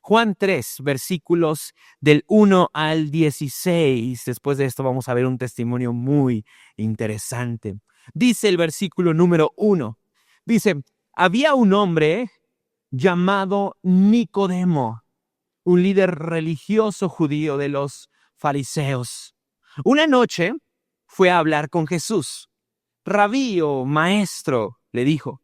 Juan 3, versículos del 1 al 16. Después de esto vamos a ver un testimonio muy interesante. Dice el versículo número 1. Dice, había un hombre llamado Nicodemo, un líder religioso judío de los fariseos. Una noche fue a hablar con Jesús. Rabí o maestro, le dijo,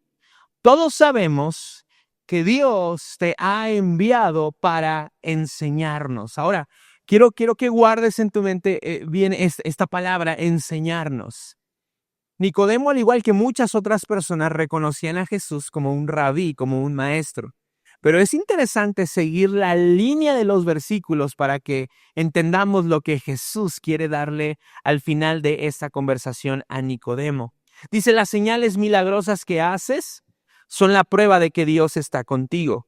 todos sabemos que Dios te ha enviado para enseñarnos. Ahora, quiero que guardes en tu mente bien esta palabra, enseñarnos. Nicodemo, al igual que muchas otras personas, reconocían a Jesús como un rabí, como un maestro. Pero es interesante seguir la línea de los versículos para que entendamos lo que Jesús quiere darle al final de esta conversación a Nicodemo. Dice, las señales milagrosas que haces son la prueba de que Dios está contigo.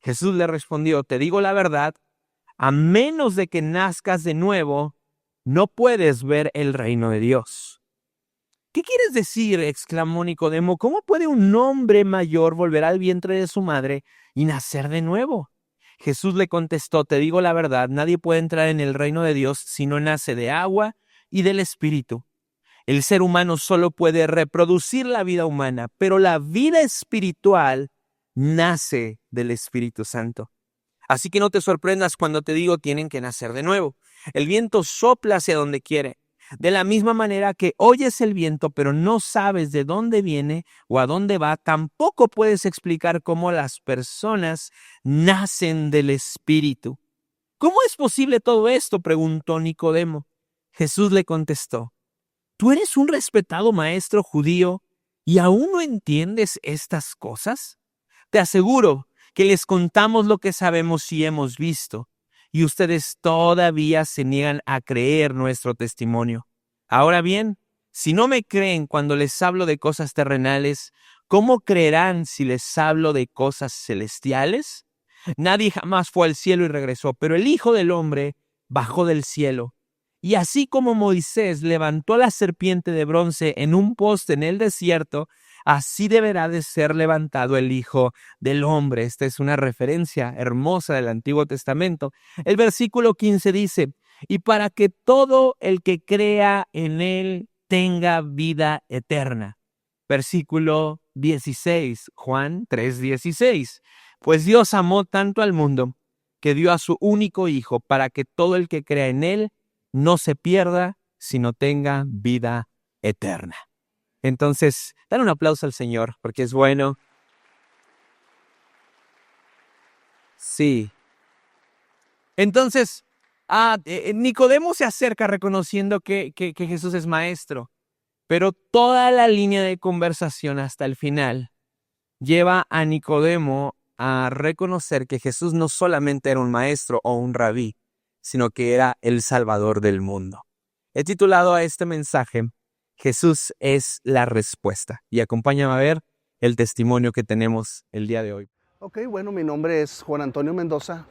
Jesús le respondió, te digo la verdad, a menos de que nazcas de nuevo, no puedes ver el reino de Dios. ¿Qué quieres decir?, exclamó Nicodemo. ¿Cómo puede un hombre mayor volver al vientre de su madre y nacer de nuevo? Jesús le contestó, te digo la verdad, nadie puede entrar en el reino de Dios si no nace de agua y del Espíritu. El ser humano solo puede reproducir la vida humana, pero la vida espiritual nace del Espíritu Santo. Así que no te sorprendas cuando te digo tienen que nacer de nuevo. El viento sopla hacia donde quiere. De la misma manera que oyes el viento, pero no sabes de dónde viene o a dónde va, tampoco puedes explicar cómo las personas nacen del Espíritu. ¿Cómo es posible todo esto?, preguntó Nicodemo. Jesús le contestó, ¿tú eres un respetado maestro judío y aún no entiendes estas cosas? Te aseguro que les contamos lo que sabemos y hemos visto, y ustedes todavía se niegan a creer nuestro testimonio. Ahora bien, si no me creen cuando les hablo de cosas terrenales, ¿cómo creerán si les hablo de cosas celestiales? Nadie jamás fue al cielo y regresó, pero el Hijo del Hombre bajó del cielo. Y así como Moisés levantó la serpiente de bronce en un poste en el desierto, así deberá de ser levantado el Hijo del Hombre. Esta es una referencia hermosa del Antiguo Testamento. El versículo 15 dice, y para que todo el que crea en él tenga vida eterna. Versículo 16, Juan 3:16. Pues Dios amó tanto al mundo que dio a su único Hijo para que todo el que crea en él no se pierda, sino tenga vida eterna. Entonces, dale un aplauso al Señor, porque es bueno. Sí. Entonces, Nicodemo se acerca reconociendo que Jesús es maestro, pero toda la línea de conversación hasta el final lleva a Nicodemo a reconocer que Jesús no solamente era un maestro o un rabí, sino que era el Salvador del mundo. He titulado a este mensaje, Jesús es la respuesta. Y acompáñame a ver el testimonio que tenemos el día de hoy. Ok, bueno, mi nombre es Juan Antonio Mendoza.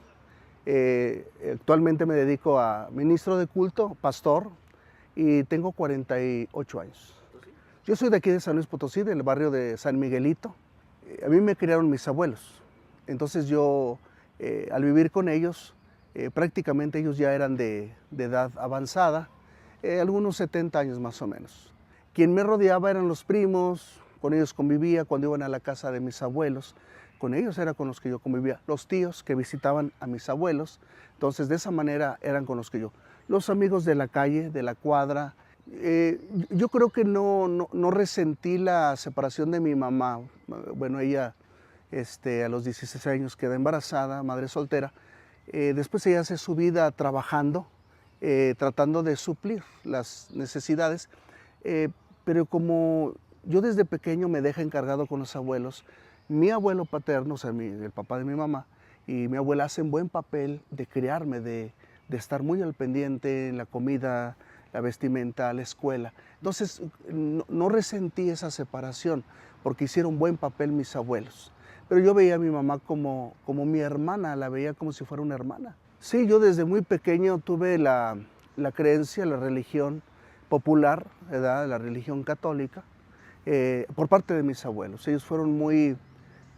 Actualmente me dedico a ministro de culto, pastor, y tengo 48 años. Yo soy de aquí de San Luis Potosí, del barrio de San Miguelito. A mí me criaron mis abuelos. Entonces yo, al vivir con ellos, prácticamente ellos ya eran de edad avanzada, algunos 70 años más o menos. Quien me rodeaba eran los primos, con ellos convivía cuando iban a la casa de mis abuelos. Con ellos era con los que yo convivía. Los tíos que visitaban a mis abuelos, entonces de esa manera eran con los que yo. Los amigos de la calle, de la cuadra. Yo creo que no resentí la separación de mi mamá. Bueno, ella a los 16 años queda embarazada, madre soltera. Después ella hace su vida trabajando, tratando de suplir las necesidades. Pero como yo desde pequeño me deja encargado con los abuelos, mi abuelo paterno, o sea, el papá de mi mamá, y mi abuela hacen buen papel de criarme, de estar muy al pendiente en la comida, la vestimenta, la escuela. Entonces, no resentí esa separación, porque hicieron buen papel mis abuelos. Pero yo veía a mi mamá como mi hermana, la veía como si fuera una hermana. Sí, yo desde muy pequeño tuve la creencia, la religión popular, ¿verdad? La religión católica, por parte de mis abuelos. Ellos fueron muy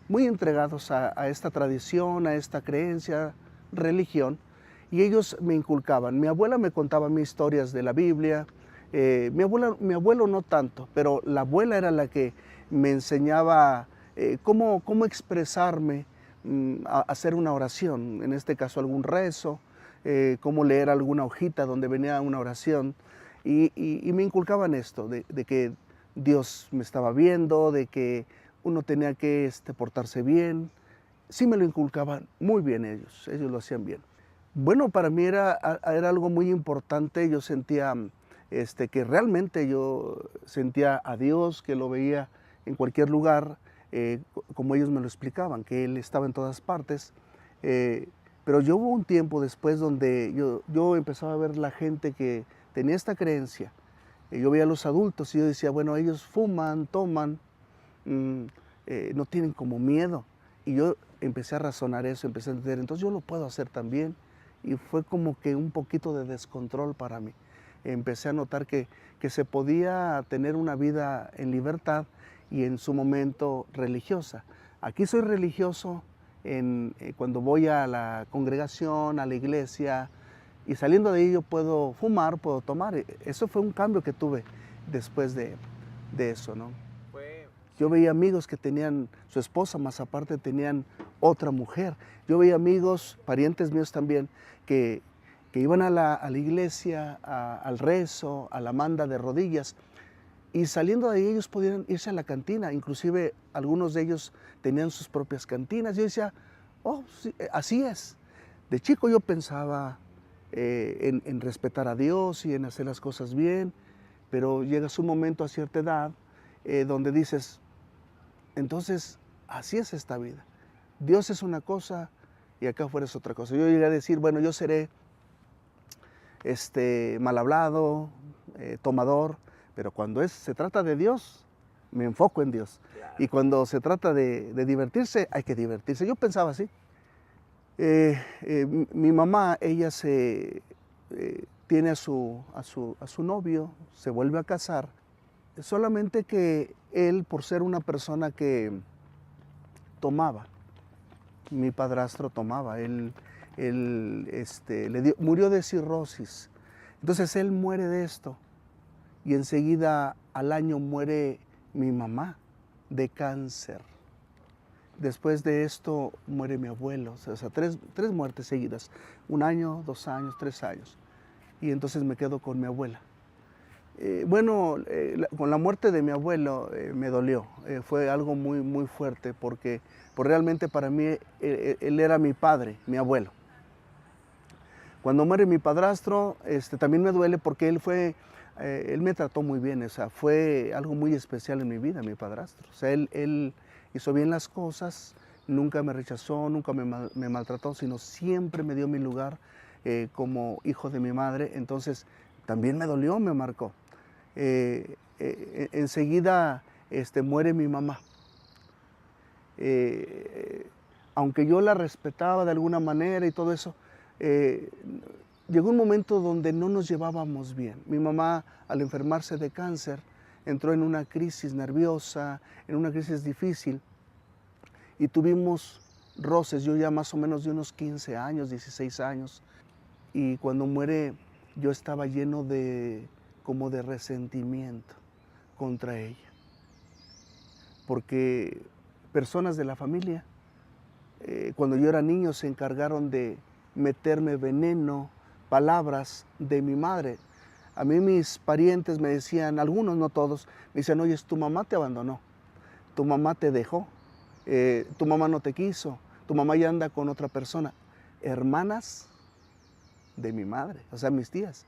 muy entregados a esta tradición, a esta creencia, religión, y ellos me inculcaban. Mi abuela me contaba mis historias de la Biblia, mi abuelo no tanto, pero la abuela era la que me enseñaba cómo expresarme, a hacer una oración, en este caso algún rezo, cómo leer alguna hojita donde venía una oración, y me inculcaban esto, de que Dios me estaba viendo, de que uno tenía que portarse bien. Sí me lo inculcaban muy bien ellos lo hacían bien. Bueno, para mí era algo muy importante. Yo sentía que realmente yo sentía a Dios, que lo veía en cualquier lugar, como ellos me lo explicaban, que Él estaba en todas partes. Pero yo hubo un tiempo después donde yo empezaba a ver la gente que tenía esta creencia. Yo veía a los adultos y yo decía, bueno, ellos fuman, toman, no tienen como miedo. Y yo empecé a razonar eso, empecé a entender, entonces yo lo puedo hacer también. Y fue como que un poquito de descontrol para mí. Empecé a notar que se podía tener una vida en libertad y en su momento religiosa. Aquí soy religioso cuando voy a la congregación, a la iglesia, y saliendo de ahí yo puedo fumar, puedo tomar. Eso fue un cambio que tuve después de eso, ¿no? Yo veía amigos que tenían su esposa, más aparte tenían otra mujer. Yo veía amigos, parientes míos también, que iban a la iglesia, al rezo, a la manda de rodillas, y saliendo de ahí ellos podían irse a la cantina. Inclusive algunos de ellos tenían sus propias cantinas. Yo decía, oh, sí, así es. De chico yo pensaba en respetar a Dios y en hacer las cosas bien, pero llegas un momento a cierta edad donde dices, entonces así es esta vida. Dios es una cosa y acá afuera es otra cosa. Yo llegué a decir, bueno, yo seré mal hablado, tomador, pero cuando se trata de Dios, me enfoco en Dios. Claro. Y cuando se trata de divertirse, hay que divertirse. Yo pensaba así. Mi mamá, ella tiene a su novio, se vuelve a casar, solamente que él, por ser una persona que tomaba, mi padrastro tomaba, murió de cirrosis. Entonces él muere de esto y enseguida al año muere mi mamá de cáncer. Después de esto muere mi abuelo, o sea, tres muertes seguidas, 1 año, 2 años, 3 años. Y entonces me quedo con mi abuela. Con la muerte de mi abuelo me dolió, fue algo muy, muy fuerte porque realmente para mí él era mi padre, mi abuelo. Cuando muere mi padrastro también me duele porque él me trató muy bien, o sea, fue algo muy especial en mi vida, mi padrastro. O sea, él hizo bien las cosas, nunca me rechazó, nunca me maltrató, sino siempre me dio mi lugar como hijo de mi madre. Entonces también me dolió, me marcó. Enseguida muere mi mamá. Aunque yo la respetaba de alguna manera y todo eso, llegó un momento donde no nos llevábamos bien. Mi mamá, al enfermarse de cáncer, entró en una crisis nerviosa, en una crisis difícil, y tuvimos roces. Yo ya más o menos de unos 15 años, 16 años, y cuando muere yo estaba lleno como de resentimiento contra ella, porque personas de la familia, cuando yo era niño, se encargaron de meterme veneno, palabras de mi madre. A mí mis parientes me decían, algunos, no todos, me decían, oye, tu mamá te abandonó, tu mamá te dejó, tu mamá no te quiso, tu mamá ya anda con otra persona. Hermanas de mi madre, o sea, mis tías.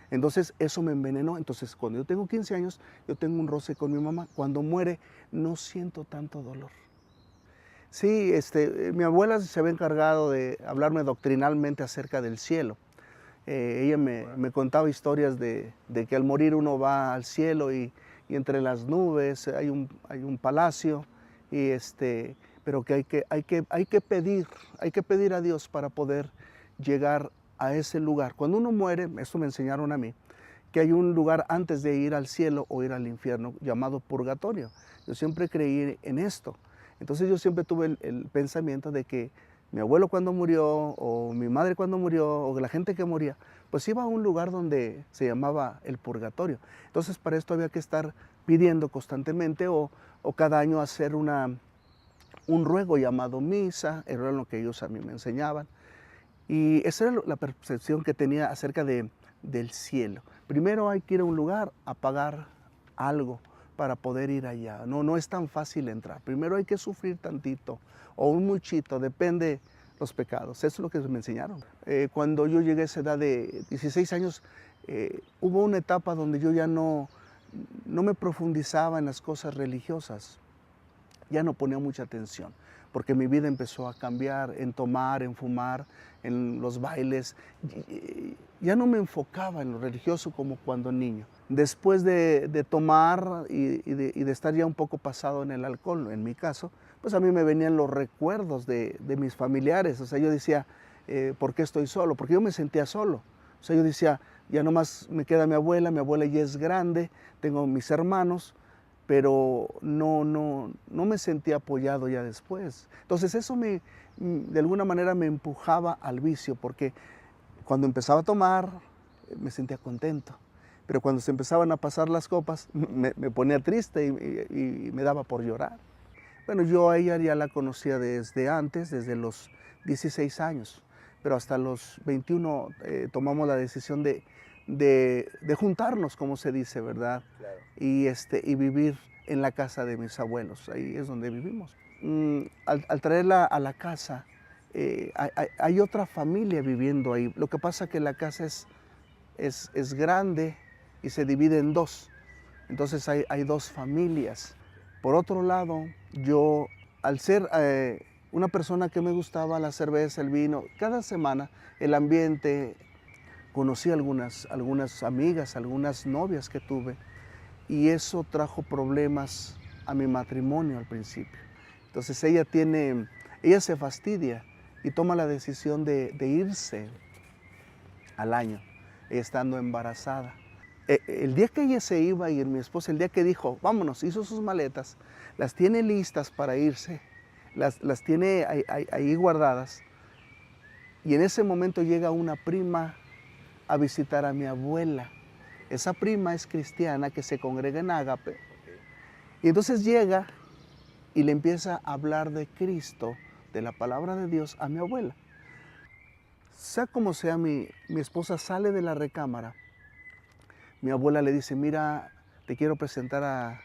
Entonces eso me envenenó. Entonces cuando yo tengo 15 años, yo tengo un roce con mi mamá. Cuando muere, no siento tanto dolor. Sí, mi abuela se había encargado de hablarme doctrinalmente acerca del cielo. Ella me contaba historias de que al morir uno va al cielo y entre las nubes hay un palacio, pero que hay que pedir a Dios para poder llegar a ese lugar. Cuando uno muere, esto me enseñaron a mí, que hay un lugar antes de ir al cielo o ir al infierno llamado purgatorio. Yo siempre creí en esto. Entonces yo siempre tuve el pensamiento de que mi abuelo cuando murió, o mi madre cuando murió, o la gente que moría, pues iba a un lugar donde se llamaba el purgatorio. Entonces para esto había que estar pidiendo constantemente o cada año hacer un ruego llamado misa, era lo que ellos a mí me enseñaban. Y esa era la percepción que tenía acerca del cielo. Primero hay que ir a un lugar a pagar algo para poder ir allá. No es tan fácil entrar. Primero hay que sufrir tantito o un muchito, depende los pecados. Eso es lo que me enseñaron. Cuando yo llegué a esa edad de 16 años, hubo una etapa donde yo ya no me profundizaba en las cosas religiosas. Ya no ponía mucha atención, porque mi vida empezó a cambiar en tomar, en fumar, en los bailes. Ya no me enfocaba en lo religioso como cuando niño. Después de tomar y de estar ya un poco pasado en el alcohol, en mi caso, pues a mí me venían los recuerdos de mis familiares. O sea, yo decía, ¿por qué estoy solo? Porque yo me sentía solo. O sea, yo decía, ya nomás me queda mi abuela ya es grande, tengo mis hermanos, pero no me sentía apoyado ya después. Entonces eso de alguna manera me empujaba al vicio, porque cuando empezaba a tomar me sentía contento, pero cuando se empezaban a pasar las copas me ponía triste y me daba por llorar. Bueno, yo a ella ya la conocía desde antes, desde los 16 años, pero hasta los 21 tomamos la decisión de juntarnos, como se dice, ¿verdad? Claro. Y vivir en la casa de mis abuelos, ahí es donde vivimos. Al traerla a la casa, hay otra familia viviendo ahí. Lo que pasa es que la casa es grande y se divide en dos, entonces hay dos familias. Por otro lado, yo, al ser una persona que me gustaba la cerveza, el vino, cada semana el ambiente, conocí algunas amigas, algunas novias que tuve, y eso trajo problemas a mi matrimonio al principio. Entonces ella se fastidia y toma la decisión de irse al año, estando embarazada. El día que ella se iba a ir, mi esposa, el día que dijo, vámonos, hizo sus maletas, las tiene listas para irse, las tiene ahí guardadas, y en ese momento llega una prima a visitar a mi abuela. Esa prima es cristiana que se congrega en Ágape, y entonces llega y le empieza a hablar de Cristo, de la palabra de Dios a mi abuela. Sea como sea, mi esposa sale de la recámara. Mi abuela le dice, mira, te quiero presentar a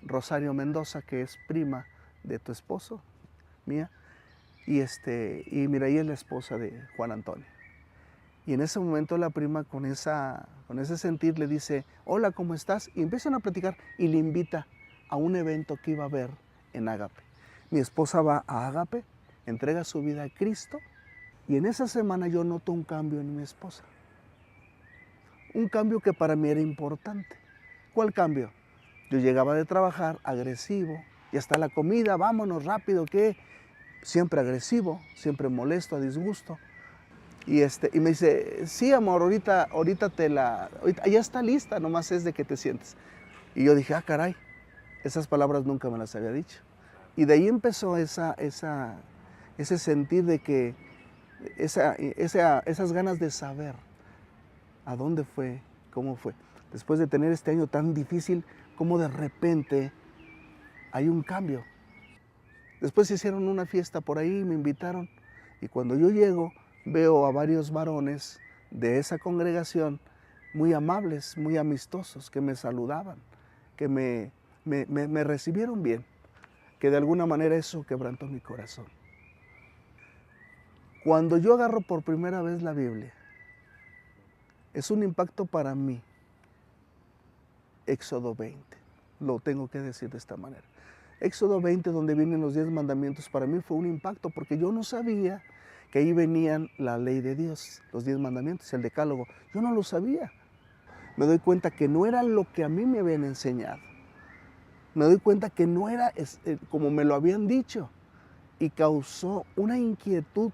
Rosario Mendoza, que es prima de tu esposo, mía, y mira, ella es la esposa de Juan Antonio. Y en ese momento la prima con ese sentir le dice, hola, ¿cómo estás? Y empiezan a platicar y le invita a un evento que iba a haber en Ágape. Mi esposa va a Ágape, entrega su vida a Cristo, y en esa semana yo noto un cambio en mi esposa. Un cambio que para mí era importante. ¿Cuál cambio? Yo llegaba de trabajar agresivo, y hasta la comida, vámonos rápido, que siempre agresivo, siempre molesto, a disgusto. Y me dice, sí, amor, ahorita ya está lista, nomás es de que te sientes. Y yo dije, caray, esas palabras nunca me las había dicho. Y de ahí empezó ese sentir de que, esas ganas de saber a dónde fue, cómo fue. Después de tener este año tan difícil, cómo de repente hay un cambio. Después se hicieron una fiesta por ahí, me invitaron, y cuando yo llego, veo a varios varones de esa congregación muy amables, muy amistosos, que me saludaban, que me recibieron bien, que de alguna manera eso quebrantó mi corazón. Cuando yo agarro por primera vez la Biblia, es un impacto para mí. Éxodo 20, lo tengo que decir de esta manera. Éxodo 20, donde vienen los 10 mandamientos, para mí fue un impacto, porque yo no sabía que ahí venían la ley de Dios, los 10 mandamientos, el decálogo. Yo no lo sabía. Me doy cuenta que no era lo que a mí me habían enseñado. Me doy cuenta que no era como me lo habían dicho, y causó una inquietud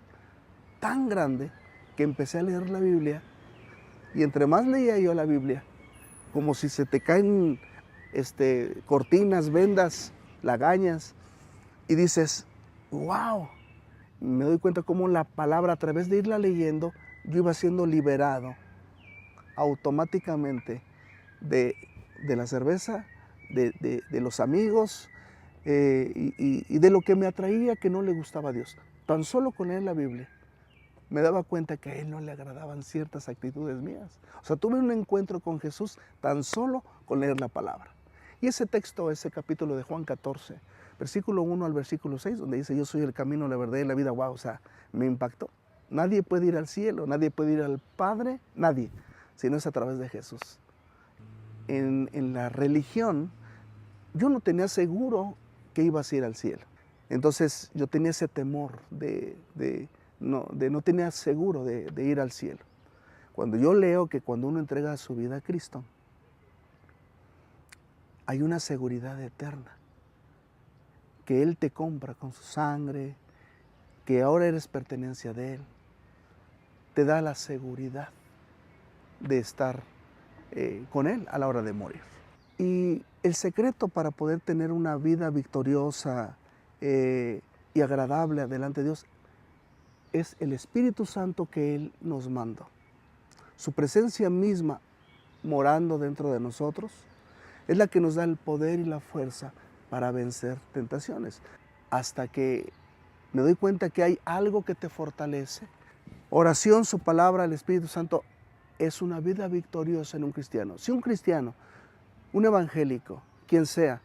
tan grande que empecé a leer la Biblia, y entre más leía yo la Biblia, como si se te caen cortinas, vendas, lagañas, y dices, wow, me doy cuenta cómo la palabra, a través de irla leyendo, yo iba siendo liberado automáticamente de la cerveza, de los amigos y de lo que me atraía que no le gustaba a Dios. Tan solo con leer la Biblia me daba cuenta que a Él no le agradaban ciertas actitudes mías. O sea, tuve un encuentro con Jesús tan solo con leer la palabra. Y ese texto, ese capítulo de Juan 14, versículo 1 al versículo 6, donde dice, yo soy el camino, la verdad y la vida, wow, o sea, me impactó. Nadie puede ir al cielo, nadie puede ir al Padre, nadie, si no es a través de Jesús. En la religión, yo no tenía seguro que ibas a ir al cielo. Entonces yo tenía ese temor no tenía seguro de ir al cielo. Cuando yo leo que cuando uno entrega su vida a Cristo, hay una seguridad eterna, que Él te compra con su sangre, que ahora eres pertenencia de Él, te da la seguridad de estar con Él a la hora de morir. Y el secreto para poder tener una vida victoriosa y agradable delante de Dios es el Espíritu Santo que Él nos mandó. Su presencia misma morando dentro de nosotros es la que nos da el poder y la fuerza para vencer tentaciones. Hasta que me doy cuenta que hay algo que te fortalece. Oración, su palabra, el Espíritu Santo es una vida victoriosa en un cristiano. Si un cristiano, un evangélico, quien sea,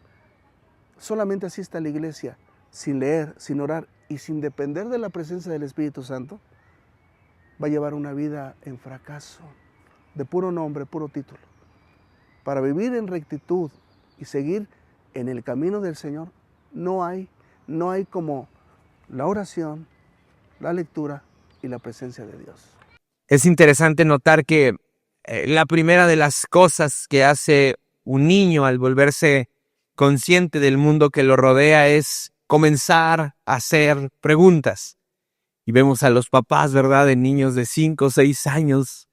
solamente asiste a la iglesia sin leer, sin orar y sin depender de la presencia del Espíritu Santo, va a llevar una vida en fracaso, de puro nombre, puro título. Para vivir en rectitud y seguir en el camino del Señor, no hay como la oración, la lectura y la presencia de Dios. Es interesante notar que la primera de las cosas que hace un niño al volverse consciente del mundo que lo rodea es comenzar a hacer preguntas. Y vemos a los papás, ¿verdad?, de niños de 5 o 6 años,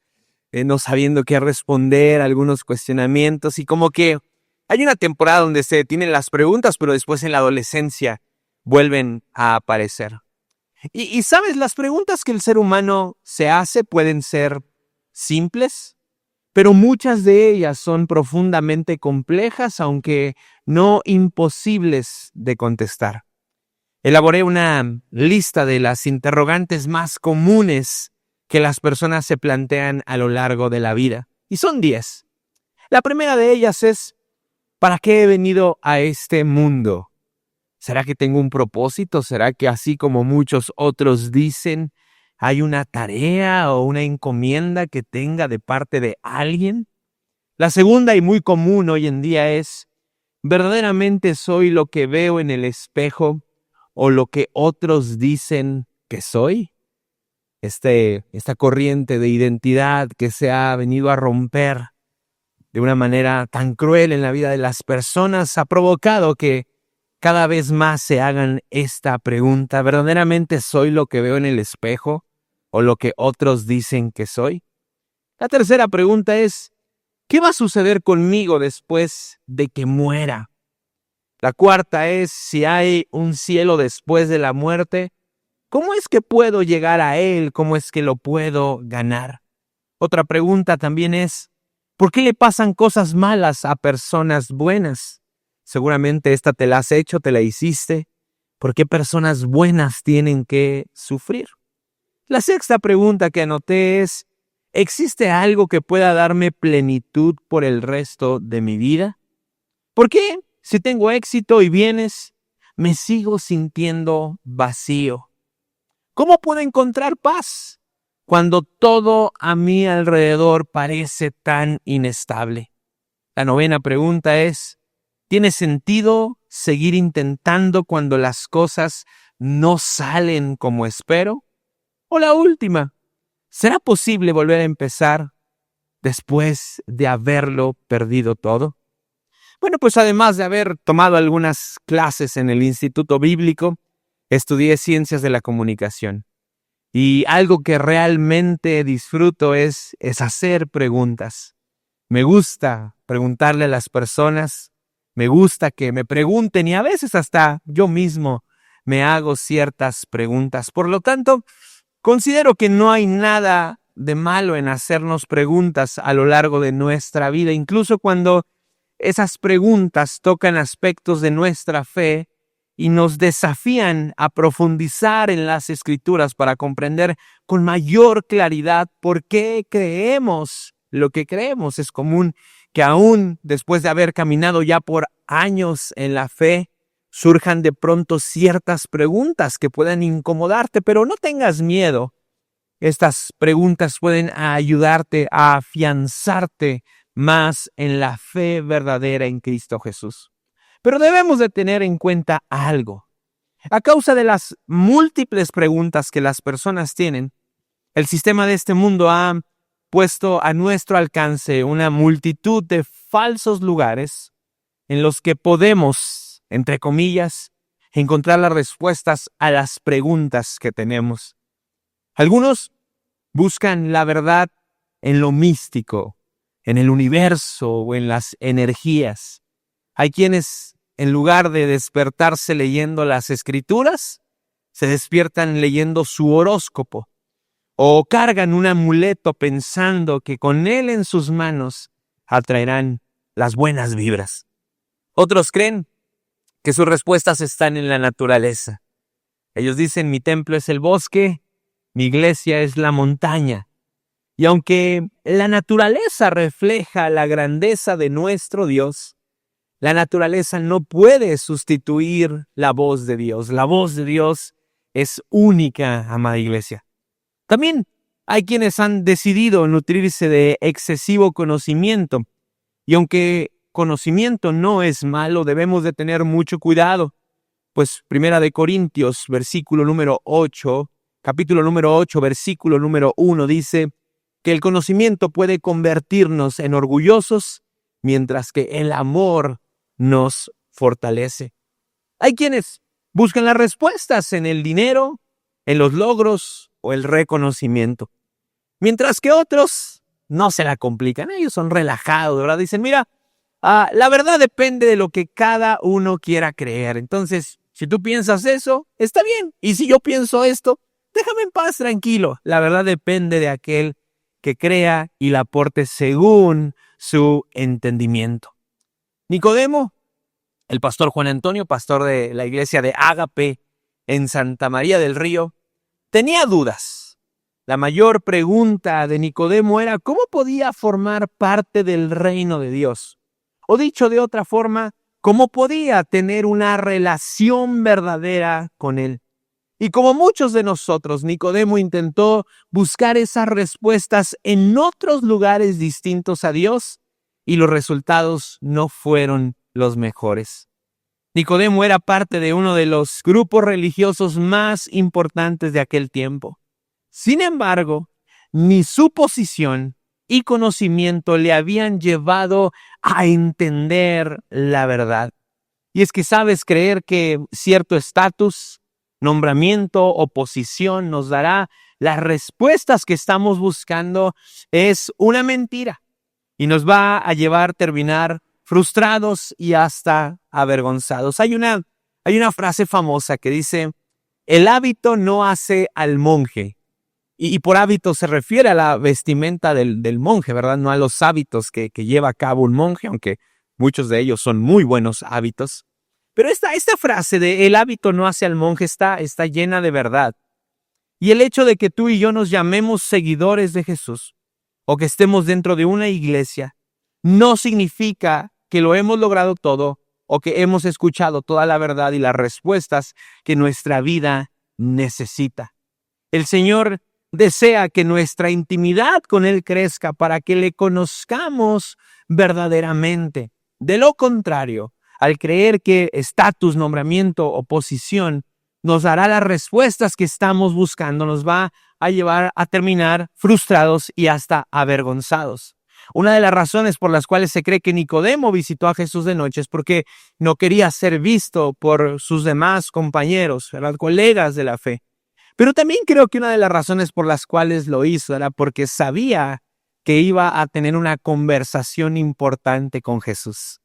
no sabiendo qué responder a algunos cuestionamientos. Y como que hay una temporada donde se tienen las preguntas, pero después en la adolescencia vuelven a aparecer. Y sabes, las preguntas que el ser humano se hace pueden ser simples, pero muchas de ellas son profundamente complejas, aunque no imposibles de contestar. Elaboré una lista de las interrogantes más comunes que las personas se plantean a lo largo de la vida, y son 10. La primera de ellas es, ¿para qué he venido a este mundo? ¿Será que tengo un propósito? ¿Será que así como muchos otros dicen, hay una tarea o una encomienda que tenga de parte de alguien? La segunda y muy común hoy en día es, ¿verdaderamente soy lo que veo en el espejo o lo que otros dicen que soy? Esta corriente de identidad que se ha venido a romper de una manera tan cruel en la vida de las personas ha provocado que cada vez más se hagan esta pregunta: ¿verdaderamente soy lo que veo en el espejo o lo que otros dicen que soy? La tercera pregunta es, ¿qué va a suceder conmigo después de que muera? La cuarta es, si hay un cielo después de la muerte, ¿cómo es que puedo llegar a él? ¿Cómo es que lo puedo ganar? Otra pregunta también es, ¿por qué le pasan cosas malas a personas buenas? Seguramente esta te la has hecho, te la hiciste. ¿Por qué personas buenas tienen que sufrir? La sexta pregunta que anoté es, ¿existe algo que pueda darme plenitud por el resto de mi vida? ¿Por qué, si tengo éxito y bienes, me sigo sintiendo vacío? ¿Cómo puedo encontrar paz cuando todo a mi alrededor parece tan inestable? La novena pregunta es, ¿tiene sentido seguir intentando cuando las cosas no salen como espero? O la última, ¿será posible volver a empezar después de haberlo perdido todo? Bueno, pues además de haber tomado algunas clases en el Instituto Bíblico, estudié Ciencias de la Comunicación. Y algo que realmente disfruto es hacer preguntas. Me gusta preguntarle a las personas, me gusta que me pregunten y a veces hasta yo mismo me hago ciertas preguntas. Por lo tanto, considero que no hay nada de malo en hacernos preguntas a lo largo de nuestra vida, incluso cuando esas preguntas tocan aspectos de nuestra fe y nos desafían a profundizar en las Escrituras para comprender con mayor claridad por qué creemos lo que creemos. Es común que aún después de haber caminado ya por años en la fe, surjan de pronto ciertas preguntas que puedan incomodarte, pero no tengas miedo. Estas preguntas pueden ayudarte a afianzarte más en la fe verdadera en Cristo Jesús. Pero debemos de tener en cuenta algo. A causa de las múltiples preguntas que las personas tienen, el sistema de este mundo ha puesto a nuestro alcance una multitud de falsos lugares en los que podemos, entre comillas, encontrar las respuestas a las preguntas que tenemos. Algunos buscan la verdad en lo místico, en el universo o en las energías. Hay quienes, en lugar de despertarse leyendo las Escrituras, se despiertan leyendo su horóscopo o cargan un amuleto pensando que con él en sus manos atraerán las buenas vibras. Otros creen que sus respuestas están en la naturaleza. Ellos dicen: mi templo es el bosque, mi iglesia es la montaña. Y aunque la naturaleza refleja la grandeza de nuestro Dios, la naturaleza no puede sustituir la voz de Dios. La voz de Dios es única, amada iglesia. También hay quienes han decidido nutrirse de excesivo conocimiento. Y aunque conocimiento no es malo, debemos de tener mucho cuidado. Pues Primera de Corintios, capítulo número 8, versículo número 1 dice que el conocimiento puede convertirnos en orgullosos, mientras que el amor nos fortalece. Hay quienes buscan las respuestas en el dinero, en los logros o el reconocimiento, mientras que otros no se la complican. Ellos son relajados, ¿verdad? Dicen: mira, la verdad depende de lo que cada uno quiera creer. Entonces, si tú piensas eso, está bien. Y si yo pienso esto, déjame en paz, tranquilo. La verdad depende de aquel que crea y la aporte según su entendimiento. Nicodemo, el pastor Juan Antonio, pastor de la iglesia de Ágape en Santa María del Río, tenía dudas. La mayor pregunta de Nicodemo era: ¿cómo podía formar parte del reino de Dios? O dicho de otra forma, ¿cómo podía tener una relación verdadera con Él? Y como muchos de nosotros, Nicodemo intentó buscar esas respuestas en otros lugares distintos a Dios, y los resultados no fueron los mejores. Nicodemo era parte de uno de los grupos religiosos más importantes de aquel tiempo. Sin embargo, ni su posición y conocimiento le habían llevado a entender la verdad. Y es que sabes, creer que cierto estatus, nombramiento o posición nos dará las respuestas que estamos buscando es una mentira y nos va a llevar a terminar frustrados y hasta avergonzados. Hay una frase famosa que dice: el hábito no hace al monje. Y por hábito se refiere a la vestimenta del monje, ¿verdad? No a los hábitos que lleva a cabo un monje, aunque muchos de ellos son muy buenos hábitos. Pero esta frase de el hábito no hace al monje está llena de verdad. Y el hecho de que tú y yo nos llamemos seguidores de Jesús o que estemos dentro de una iglesia no significa que lo hemos logrado todo o que hemos escuchado toda la verdad y las respuestas que nuestra vida necesita. El Señor desea que nuestra intimidad con Él crezca para que le conozcamos verdaderamente. De lo contrario, al creer que estatus, nombramiento o posición nos dará las respuestas que estamos buscando, nos va a llevar a terminar frustrados y hasta avergonzados. Una de las razones por las cuales se cree que Nicodemo visitó a Jesús de noche es porque no quería ser visto por sus demás compañeros, ¿verdad? Colegas de la fe. Pero también creo que una de las razones por las cuales lo hizo era porque sabía que iba a tener una conversación importante con Jesús.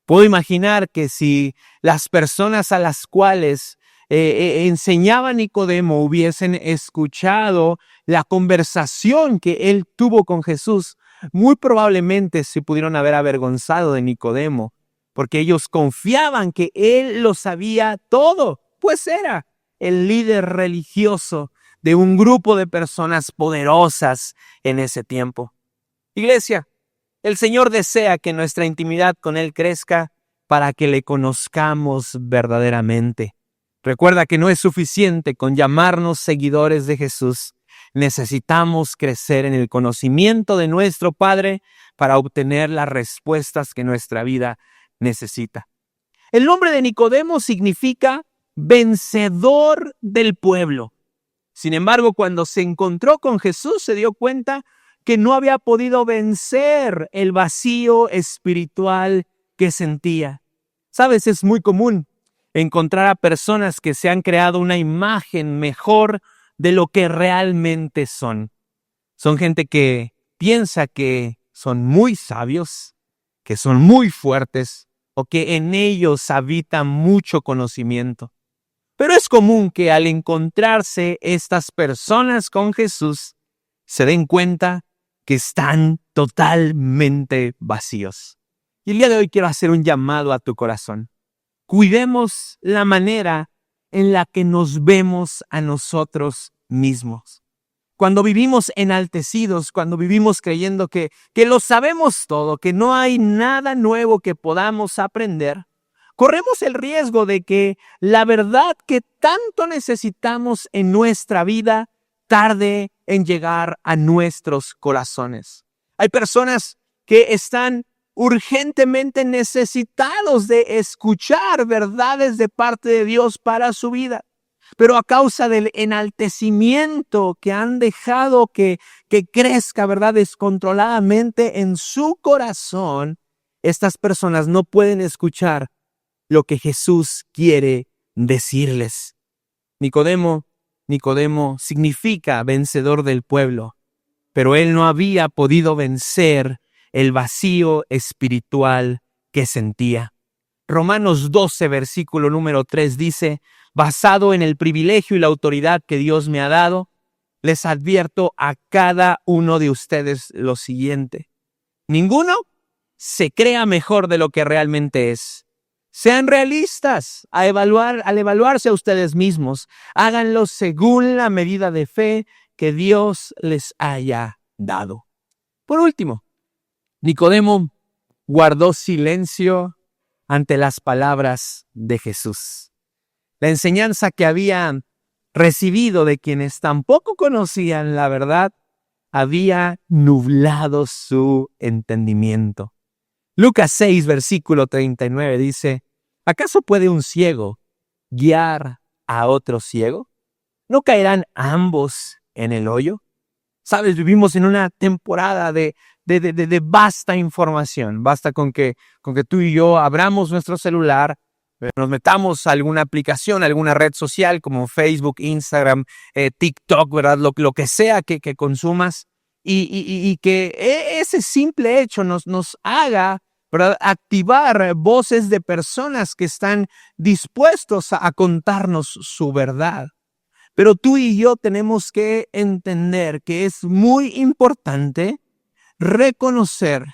Puedo imaginar que si las personas a las cuales enseñaba a Nicodemo hubiesen escuchado la conversación que él tuvo con Jesús, muy probablemente se pudieron haber avergonzado de Nicodemo, porque ellos confiaban que él lo sabía todo, pues era el líder religioso de un grupo de personas poderosas en ese tiempo. Iglesia, el Señor desea que nuestra intimidad con Él crezca para que le conozcamos verdaderamente. Recuerda que no es suficiente con llamarnos seguidores de Jesús. Necesitamos crecer en el conocimiento de nuestro Padre para obtener las respuestas que nuestra vida necesita. El nombre de Nicodemo significa vencedor del pueblo. Sin embargo, cuando se encontró con Jesús, se dio cuenta que no había podido vencer el vacío espiritual que sentía. Sabes, es muy común encontrar a personas que se han creado una imagen mejor de lo que realmente son. Son gente que piensa que son muy sabios, que son muy fuertes o que en ellos habita mucho conocimiento. Pero es común que al encontrarse estas personas con Jesús, se den cuenta que están totalmente vacíos. Y el día de hoy quiero hacer un llamado a tu corazón. Cuidemos la manera en la que nos vemos a nosotros mismos. Cuando vivimos enaltecidos, cuando vivimos creyendo que lo sabemos todo, que no hay nada nuevo que podamos aprender, corremos el riesgo de que la verdad que tanto necesitamos en nuestra vida tarde en llegar a nuestros corazones. Hay personas que están urgentemente necesitados de escuchar verdades de parte de Dios para su vida, pero a causa del enaltecimiento que han dejado que crezca, ¿verdad?, descontroladamente en su corazón, estas personas no pueden escuchar lo que Jesús quiere decirles. Nicodemo significa vencedor del pueblo, pero él no había podido vencer el vacío espiritual que sentía. Romanos 12, versículo número 3 dice: basado en el privilegio y la autoridad que Dios me ha dado, les advierto a cada uno de ustedes lo siguiente. Ninguno se crea mejor de lo que realmente es. Sean realistas al evaluarse a ustedes mismos. Háganlo según la medida de fe que Dios les haya dado. Por último, Nicodemo guardó silencio ante las palabras de Jesús. La enseñanza que había recibido de quienes tampoco conocían la verdad había nublado su entendimiento. Lucas 6, versículo 39 dice: ¿acaso puede un ciego guiar a otro ciego? ¿No caerán ambos en el hoyo? Sabes, vivimos en una temporada de vasta información. Basta con que tú y yo abramos nuestro celular, nos metamos a alguna aplicación, alguna red social como Facebook, Instagram, TikTok, ¿verdad? Lo que sea que consumas y que ese simple hecho nos haga, ¿verdad?, activar voces de personas que están dispuestos a contarnos su verdad. Pero tú y yo tenemos que entender que es muy importante reconocer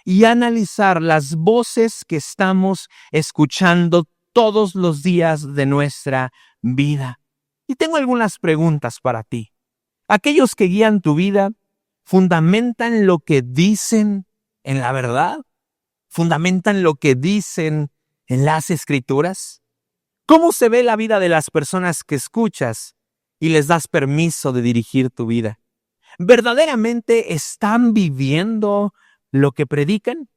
y analizar las voces que estamos escuchando todos los días de nuestra vida. Y tengo algunas preguntas para ti. ¿Aquellos que guían tu vida fundamentan lo que dicen en la verdad? ¿Fundamentan lo que dicen en las Escrituras? ¿Cómo se ve la vida de las personas que escuchas y les das permiso de dirigir tu vida? ¿Verdaderamente están viviendo lo que predican?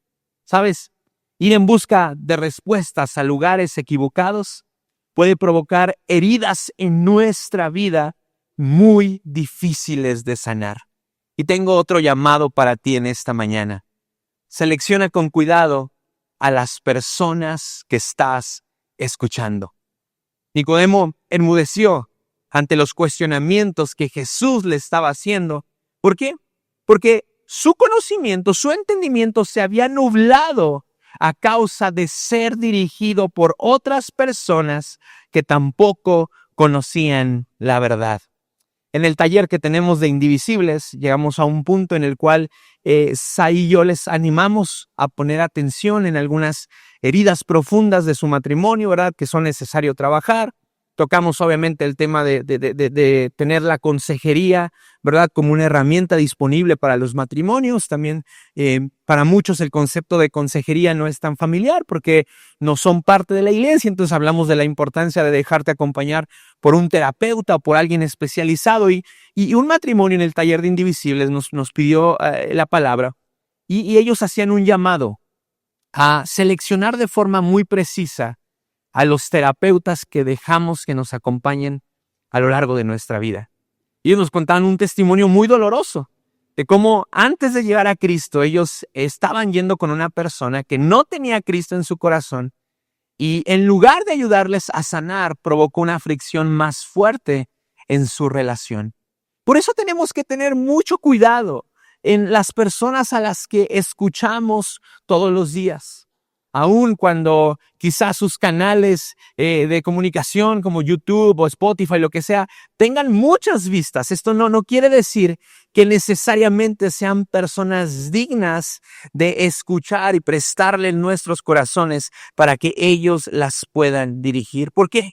¿Sabes? Ir en busca de respuestas a lugares equivocados puede provocar heridas en nuestra vida muy difíciles de sanar. Y tengo otro llamado para ti en esta mañana. Selecciona con cuidado a las personas que estás escuchando. Nicodemo enmudeció ante los cuestionamientos que Jesús le estaba haciendo. ¿Por qué? Porque su conocimiento, su entendimiento se había nublado a causa de ser dirigido por otras personas que tampoco conocían la verdad. En el taller que tenemos de Indivisibles, llegamos a un punto en el cual Sai y yo les animamos a poner atención en algunas heridas profundas de su matrimonio, ¿verdad?, que son necesarios trabajar. Tocamos obviamente el tema de tener la consejería, ¿verdad?, como una herramienta disponible para los matrimonios. También para muchos el concepto de consejería no es tan familiar porque no son parte de la iglesia. Entonces hablamos de la importancia de dejarte acompañar por un terapeuta o por alguien especializado. Y un matrimonio en el taller de Indivisibles nos pidió la palabra y ellos hacían un llamado a seleccionar de forma muy precisa a los terapeutas que dejamos que nos acompañen a lo largo de nuestra vida. Y ellos nos contaban un testimonio muy doloroso de cómo antes de llegar a Cristo ellos estaban yendo con una persona que no tenía a Cristo en su corazón y en lugar de ayudarles a sanar provocó una fricción más fuerte en su relación. Por eso tenemos que tener mucho cuidado en las personas a las que escuchamos todos los días. Aun cuando quizás sus canales de comunicación como YouTube o Spotify, lo que sea, tengan muchas vistas. Esto no quiere decir que necesariamente sean personas dignas de escuchar y prestarle nuestros corazones para que ellos las puedan dirigir. ¿Por qué?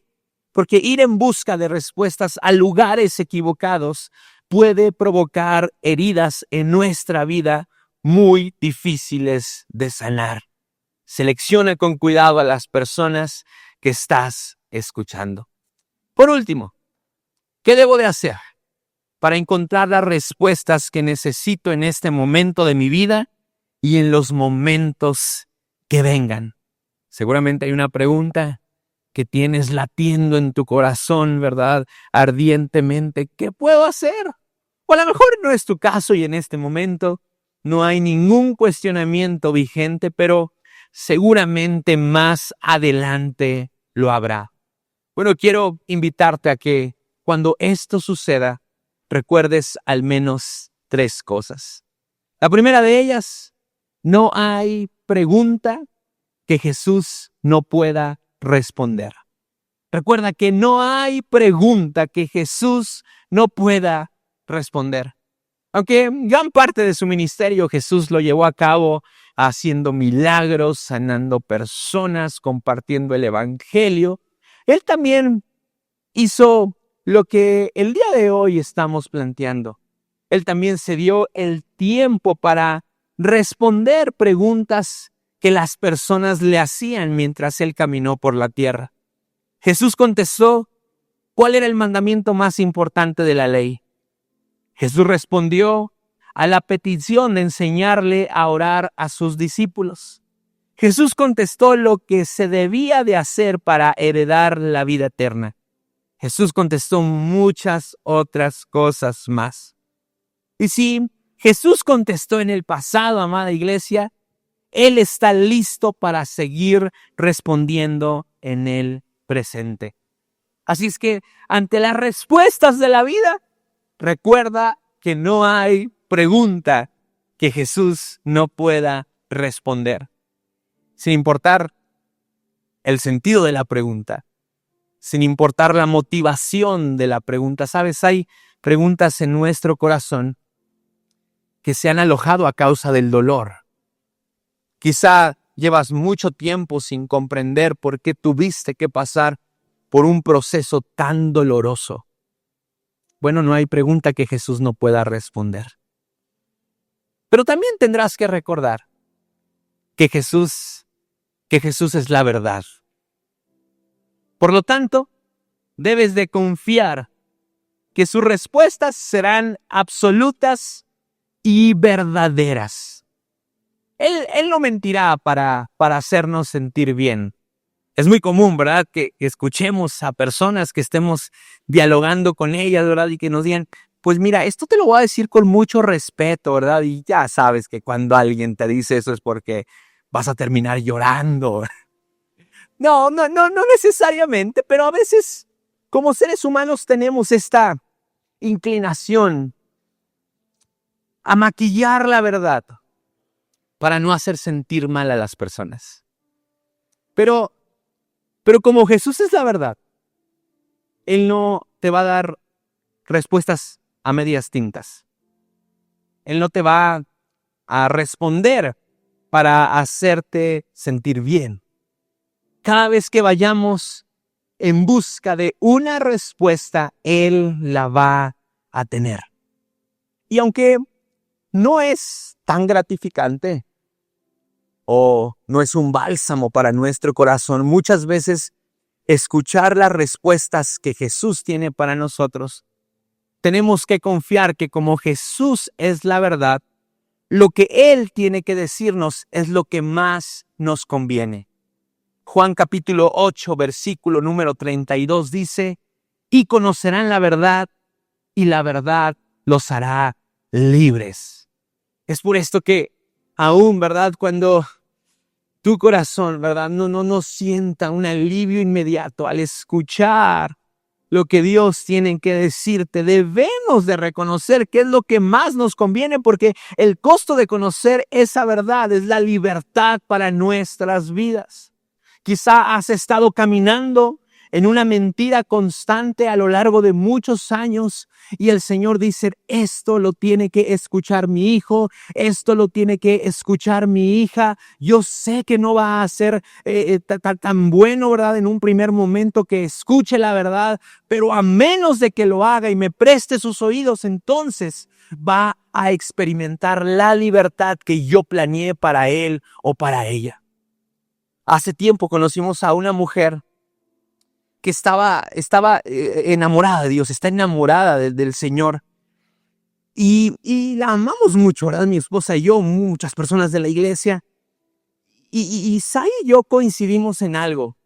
Porque ir en busca de respuestas a lugares equivocados puede provocar heridas en nuestra vida muy difíciles de sanar. Selecciona con cuidado a las personas que estás escuchando. Por último, ¿qué debo de hacer para encontrar las respuestas que necesito en este momento de mi vida y en los momentos que vengan? Seguramente hay una pregunta que tienes latiendo en tu corazón, ¿verdad?, ardientemente. ¿Qué puedo hacer? O a lo mejor no es tu caso y en este momento no hay ningún cuestionamiento vigente, pero seguramente más adelante lo habrá. Bueno, quiero invitarte a que cuando esto suceda, recuerdes al menos 3 cosas. La primera de ellas, no hay pregunta que Jesús no pueda responder. Recuerda que no hay pregunta que Jesús no pueda responder. Aunque gran parte de su ministerio Jesús lo llevó a cabo haciendo milagros, sanando personas, compartiendo el evangelio, Él también hizo lo que el día de hoy estamos planteando. Él también se dio el tiempo para responder preguntas que las personas le hacían mientras Él caminó por la tierra. Jesús contestó, ¿cuál era el mandamiento más importante de la ley? Jesús respondió a la petición de enseñarle a orar a sus discípulos. Jesús contestó lo que se debía de hacer para heredar la vida eterna. Jesús contestó muchas otras cosas más. Y si Jesús contestó en el pasado, amada iglesia, Él está listo para seguir respondiendo en el presente. Así es que ante las respuestas de la vida, recuerda que no hay pregunta que Jesús no pueda responder. Sin importar el sentido de la pregunta, sin importar la motivación de la pregunta. ¿Sabes? Hay preguntas en nuestro corazón que se han alojado a causa del dolor. Quizá llevas mucho tiempo sin comprender por qué tuviste que pasar por un proceso tan doloroso. Bueno, no hay pregunta que Jesús no pueda responder. Pero también tendrás que recordar que Jesús es la verdad. Por lo tanto, debes de confiar que sus respuestas serán absolutas y verdaderas. Él no mentirá para hacernos sentir bien. Es muy común, ¿verdad?, que escuchemos a personas que estemos dialogando con ellas, ¿verdad?, y que nos digan, pues mira, esto te lo voy a decir con mucho respeto, ¿verdad? Y ya sabes que cuando alguien te dice eso es porque vas a terminar llorando. No necesariamente, pero a veces como seres humanos tenemos esta inclinación a maquillar la verdad para no hacer sentir mal a las personas. Pero como Jesús es la verdad, Él no te va a dar respuestas a medias tintas. Él no te va a responder para hacerte sentir bien. Cada vez que vayamos en busca de una respuesta, Él la va a tener. Y aunque no es tan gratificante o no es un bálsamo para nuestro corazón, muchas veces escuchar las respuestas que Jesús tiene para nosotros, tenemos que confiar que como Jesús es la verdad, lo que Él tiene que decirnos es lo que más nos conviene. Juan capítulo 8, versículo número 32 dice, y conocerán la verdad, y la verdad los hará libres. Es por esto que aún, ¿verdad? Cuando tu corazón, ¿verdad? No sienta un alivio inmediato al escuchar lo que Dios tiene que decirte, debemos de reconocer qué es lo que más nos conviene, porque el costo de conocer esa verdad es la libertad para nuestras vidas. Quizá has estado caminando en una mentira constante a lo largo de muchos años y el Señor dice, esto lo tiene que escuchar mi hijo, esto lo tiene que escuchar mi hija. Yo sé que no va a ser tan bueno, ¿verdad? En un primer momento que escuche la verdad, pero a menos de que lo haga y me preste sus oídos, entonces va a experimentar la libertad que yo planeé para él o para ella. Hace tiempo conocimos a una mujer que estaba enamorada de Dios, está enamorada del Señor. Y la amamos mucho, ¿verdad? Mi esposa y yo, muchas personas de la iglesia. Y Sai y yo coincidimos en algo.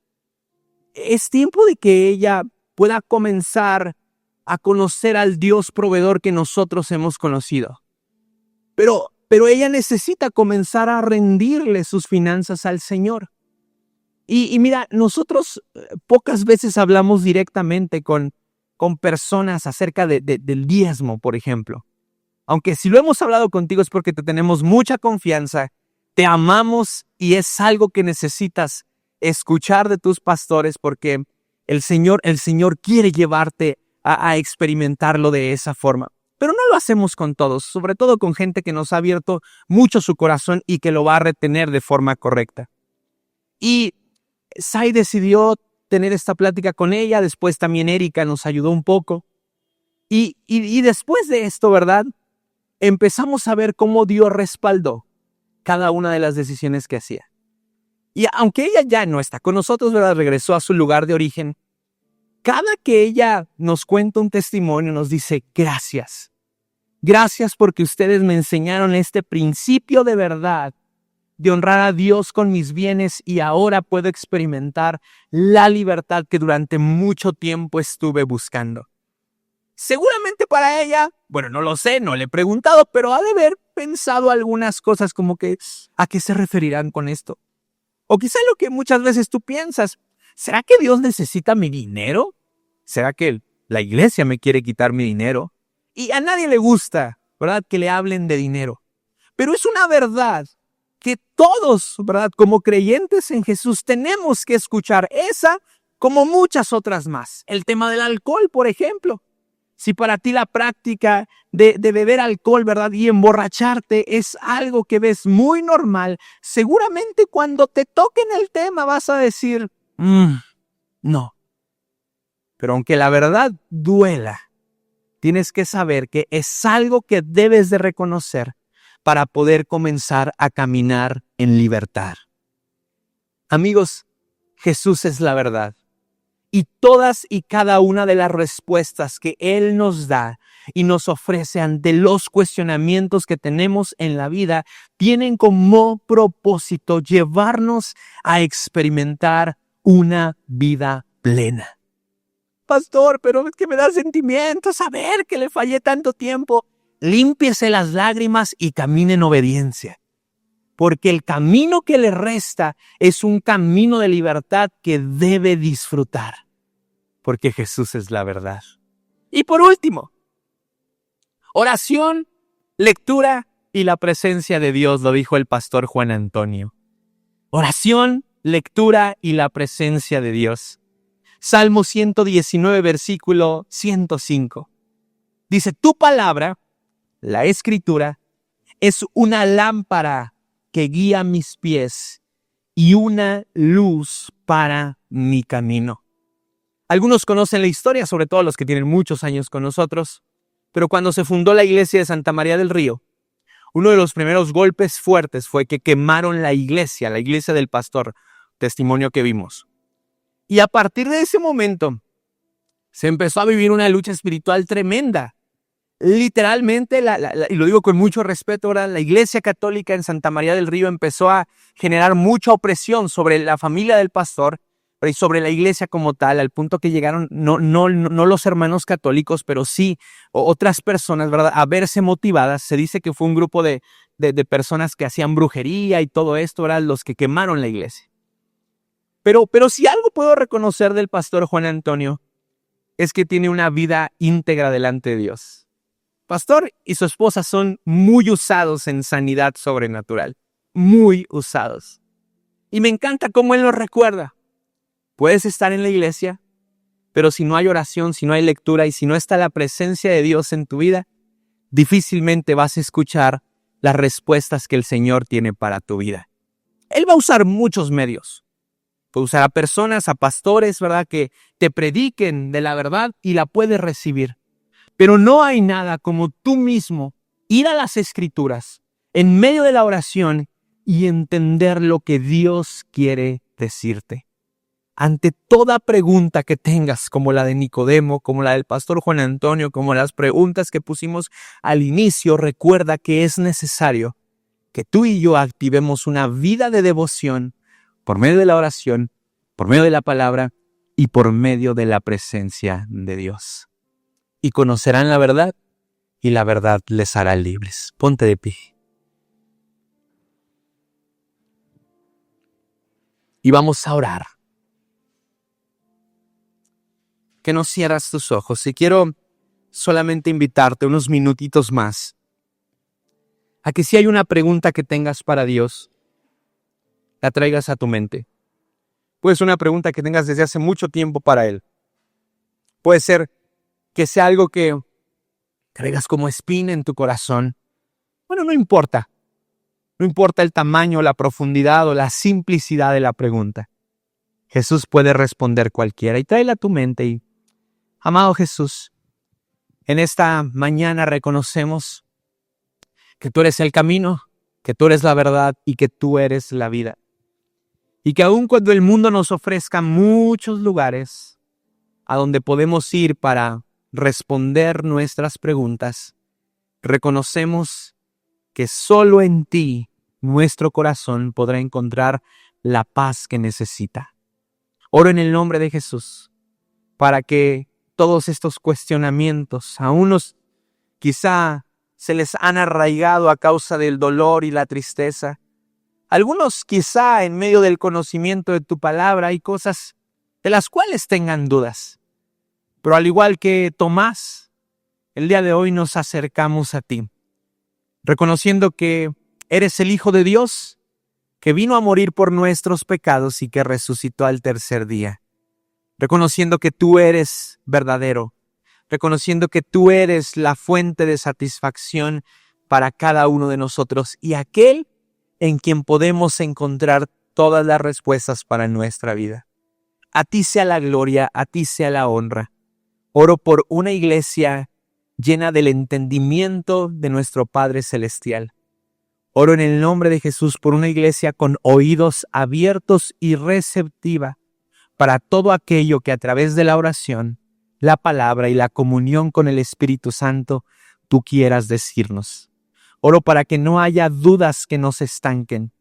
Es tiempo de que ella pueda comenzar a conocer al Dios proveedor que nosotros hemos conocido. Pero ella necesita comenzar a rendirle sus finanzas al Señor. Y mira, nosotros pocas veces hablamos directamente con personas acerca del diezmo, por ejemplo. Aunque si lo hemos hablado contigo es porque te tenemos mucha confianza, te amamos y es algo que necesitas escuchar de tus pastores porque el Señor quiere llevarte a experimentarlo de esa forma. Pero no lo hacemos con todos, sobre todo con gente que nos ha abierto mucho su corazón y que lo va a retener de forma correcta. Y Sai decidió tener esta plática con ella, después también Erika nos ayudó un poco. Y después de esto, ¿verdad? Empezamos a ver cómo Dios respaldó cada una de las decisiones que hacía. Y aunque ella ya no está con nosotros, ¿verdad? Regresó a su lugar de origen. Cada que ella nos cuenta un testimonio, nos dice, gracias. Gracias porque ustedes me enseñaron este principio de verdad, de honrar a Dios con mis bienes y ahora puedo experimentar la libertad que durante mucho tiempo estuve buscando. Seguramente para ella, bueno, no lo sé, no le he preguntado, pero ha de haber pensado algunas cosas como que, ¿a qué se referirán con esto? O quizá lo que muchas veces tú piensas, ¿será que Dios necesita mi dinero? ¿Será que la iglesia me quiere quitar mi dinero? Y a nadie le gusta, ¿verdad?, que le hablen de dinero. Pero es una verdad que todos, ¿verdad?, como creyentes en Jesús, tenemos que escuchar esa como muchas otras más. El tema del alcohol, por ejemplo. Si para ti la práctica de beber alcohol, ¿verdad?, y emborracharte es algo que ves muy normal, seguramente cuando te toquen el tema vas a decir, no. Pero aunque la verdad duela, tienes que saber que es algo que debes de reconocer para poder comenzar a caminar en libertad. Amigos, Jesús es la verdad. Y todas y cada una de las respuestas que Él nos da y nos ofrece ante los cuestionamientos que tenemos en la vida tienen como propósito llevarnos a experimentar una vida plena. Pastor, pero es que me da sentimiento saber que le fallé tanto tiempo. Límpiese las lágrimas y camine en obediencia. Porque el camino que le resta es un camino de libertad que debe disfrutar, porque Jesús es la verdad. Y por último, oración, lectura y la presencia de Dios, lo dijo el pastor Juan Antonio. Oración, lectura y la presencia de Dios. Salmo 119, versículo 105. Dice, tu palabra, la escritura, es una lámpara que guía mis pies y una luz para mi camino. Algunos conocen la historia, sobre todo los que tienen muchos años con nosotros, pero cuando se fundó la iglesia de Santa María del Río, uno de los primeros golpes fuertes fue que quemaron la iglesia del pastor, testimonio que vimos. Y a partir de ese momento se empezó a vivir una lucha espiritual tremenda. Literalmente, y lo digo con mucho respeto, ahora la Iglesia Católica en Santa María del Río empezó a generar mucha opresión sobre la familia del pastor y sobre la iglesia como tal, al punto que llegaron no los hermanos católicos, pero sí otras personas, ¿verdad?, a verse motivadas. Se dice que fue un grupo de personas que hacían brujería y todo esto, eran los que quemaron la iglesia. Pero si algo puedo reconocer del pastor Juan Antonio es que tiene una vida íntegra delante de Dios. Pastor y su esposa son muy usados en sanidad sobrenatural, muy usados. Y me encanta cómo él nos recuerda. Puedes estar en la iglesia, pero si no hay oración, si no hay lectura y si no está la presencia de Dios en tu vida, difícilmente vas a escuchar las respuestas que el Señor tiene para tu vida. Él va a usar muchos medios. Puede usar a personas, a pastores, ¿verdad?, que te prediquen de la verdad y la puedes recibir. Pero no hay nada como tú mismo ir a las Escrituras en medio de la oración y entender lo que Dios quiere decirte. Ante toda pregunta que tengas, como la de Nicodemo, como la del pastor Juan Antonio, como las preguntas que pusimos al inicio, recuerda que es necesario que tú y yo activemos una vida de devoción por medio de la oración, por medio de la palabra y por medio de la presencia de Dios. Y conocerán la verdad, y la verdad les hará libres. Ponte de pie. Y vamos a orar. Que no cierras tus ojos. Y quiero solamente invitarte unos minutitos más a que si hay una pregunta que tengas para Dios, la traigas a tu mente. Puede ser una pregunta que tengas desde hace mucho tiempo para Él. Puede ser que sea algo que traigas como espina en tu corazón. Bueno, no importa. No importa el tamaño, la profundidad o la simplicidad de la pregunta. Jesús puede responder cualquiera y tráela a tu mente. Y, amado Jesús, en esta mañana reconocemos que tú eres el camino, que tú eres la verdad y que tú eres la vida. Y que aun cuando el mundo nos ofrezca muchos lugares a donde podemos ir para responder nuestras preguntas, reconocemos que solo en ti nuestro corazón podrá encontrar la paz que necesita. Oro en el nombre de Jesús para que todos estos cuestionamientos, a unos quizá se les han arraigado a causa del dolor y la tristeza. Algunos quizá en medio del conocimiento de tu palabra hay cosas de las cuales tengan dudas. Pero al igual que Tomás, el día de hoy nos acercamos a ti, reconociendo que eres el Hijo de Dios, que vino a morir por nuestros pecados y que resucitó al tercer día. Reconociendo que tú eres verdadero, reconociendo que tú eres la fuente de satisfacción para cada uno de nosotros y aquel en quien podemos encontrar todas las respuestas para nuestra vida. A ti sea la gloria, a ti sea la honra. Oro por una iglesia llena del entendimiento de nuestro Padre Celestial. Oro en el nombre de Jesús por una iglesia con oídos abiertos y receptiva para todo aquello que a través de la oración, la palabra y la comunión con el Espíritu Santo tú quieras decirnos. Oro para que no haya dudas que nos estanquen,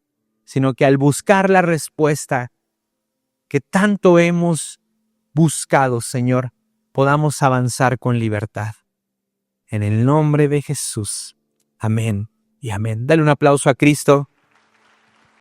sino que al buscar la respuesta que tanto hemos buscado, Señor, podamos avanzar con libertad. En el nombre de Jesús. Amén y amén. Dale un aplauso a Cristo.